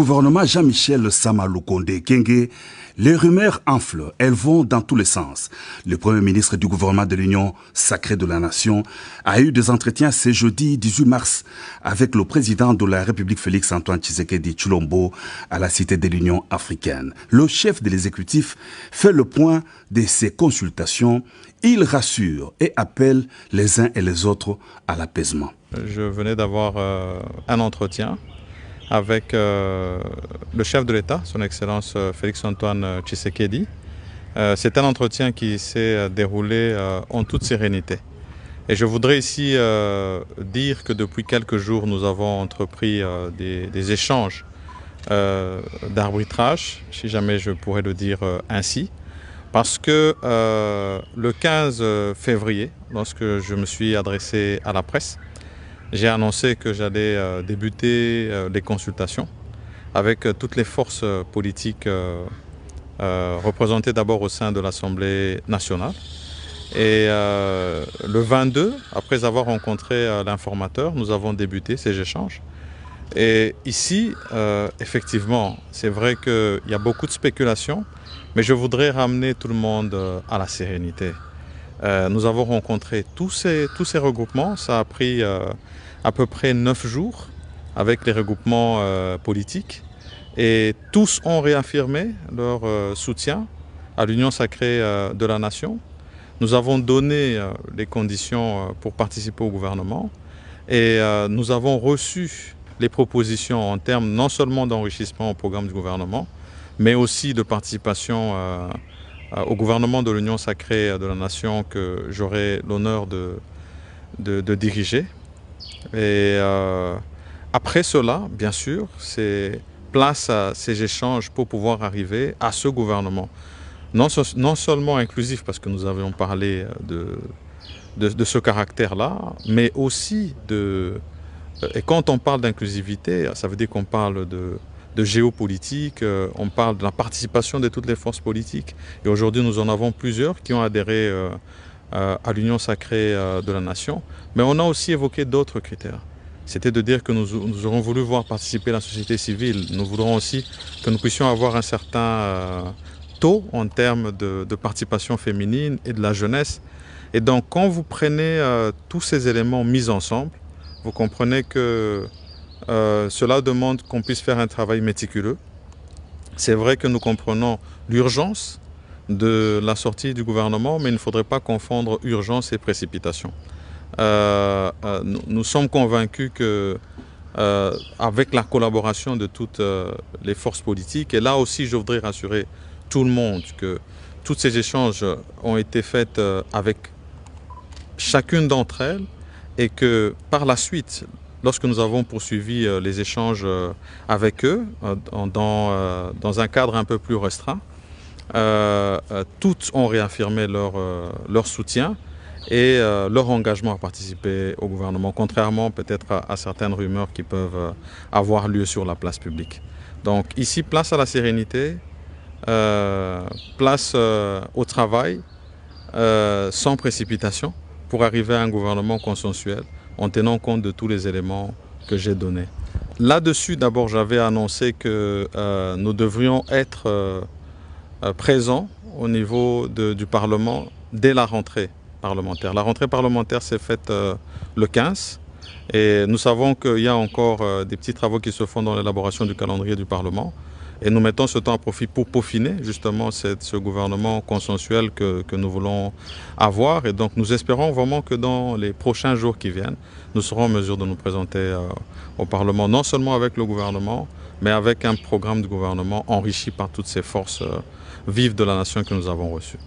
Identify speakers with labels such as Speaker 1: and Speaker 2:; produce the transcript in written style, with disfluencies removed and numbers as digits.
Speaker 1: Gouvernement Jean-Michel Sama Lukonde Kyenge, les rumeurs enflent, elles vont dans tous les sens. Le Premier ministre du gouvernement de l'Union sacrée de la Nation a eu des entretiens ce jeudi 18 mars avec le président de la République Félix-Antoine Tshisekedi Tshilombo à la Cité de l'Union africaine. Le chef de l'exécutif fait le point de ces consultations. Il rassure et appelle les uns et les autres à l'apaisement.
Speaker 2: Je venais d'avoir un entretien avec le chef de l'État, son Excellence Félix-Antoine Tshisekedi. C'est un entretien qui s'est déroulé en toute sérénité. Et je voudrais ici dire que depuis quelques jours, nous avons entrepris des échanges d'arbitrage, si jamais je pourrais le dire ainsi, parce que le 15 février, lorsque je me suis adressé à la presse, j'ai annoncé que j'allais débuter les consultations avec toutes les forces politiques représentées d'abord au sein de l'Assemblée nationale. Et le 22, après avoir rencontré l'informateur, nous avons débuté ces échanges. Et ici, effectivement, c'est vrai qu'il y a beaucoup de spéculations, mais je voudrais ramener tout le monde à la sérénité. Nous avons rencontré tous ces regroupements, ça a pris à peu près 9 jours avec les regroupements politiques et tous ont réaffirmé leur soutien à l'Union sacrée de la Nation. Nous avons donné les conditions pour participer au gouvernement et nous avons reçu les propositions en termes non seulement d'enrichissement au programme du gouvernement, mais aussi de participation au gouvernement de l'Union sacrée de la Nation que j'aurai l'honneur de diriger. Et après cela, bien sûr, c'est place à ces échanges pour pouvoir arriver à ce gouvernement. Non seulement inclusif, parce que nous avions parlé de ce caractère-là, mais aussi et quand on parle d'inclusivité, ça veut dire qu'on parle de géopolitique, on parle de la participation de toutes les forces politiques. Et aujourd'hui, nous en avons plusieurs qui ont adhéré à l'Union sacrée de la Nation. Mais on a aussi évoqué d'autres critères. C'était de dire que nous aurons voulu voir participer la société civile. Nous voudrons aussi que nous puissions avoir un certain taux en termes de participation féminine et de la jeunesse. Et donc, quand vous prenez tous ces éléments mis ensemble, vous comprenez que cela demande qu'on puisse faire un travail méticuleux. C'est vrai que nous comprenons l'urgence de la sortie du gouvernement, mais il ne faudrait pas confondre urgence et précipitation. Nous sommes convaincus que avec la collaboration de toutes les forces politiques, et là aussi je voudrais rassurer tout le monde que tous ces échanges ont été faits avec chacune d'entre elles et que par la suite, lorsque nous avons poursuivi les échanges avec eux dans un cadre un peu plus restreint, toutes ont réaffirmé leur soutien et leur engagement à participer au gouvernement, contrairement peut-être à certaines rumeurs qui peuvent avoir lieu sur la place publique. Donc ici, place à la sérénité, place au travail, sans précipitation, pour arriver à un gouvernement consensuel, en tenant compte de tous les éléments que j'ai donnés. Là-dessus, d'abord, j'avais annoncé que nous devrions être présents au niveau du Parlement dès la rentrée parlementaire. La rentrée parlementaire s'est faite le 15 et nous savons qu'il y a encore des petits travaux qui se font dans l'élaboration du calendrier du Parlement et nous mettons ce temps à profit pour peaufiner justement ce gouvernement consensuel que nous voulons avoir et donc nous espérons vraiment que dans les prochains jours qui viennent, nous serons en mesure de nous présenter au Parlement, non seulement avec le gouvernement, mais avec un programme de gouvernement enrichi par toutes ces forces vives de la nation que nous avons reçues.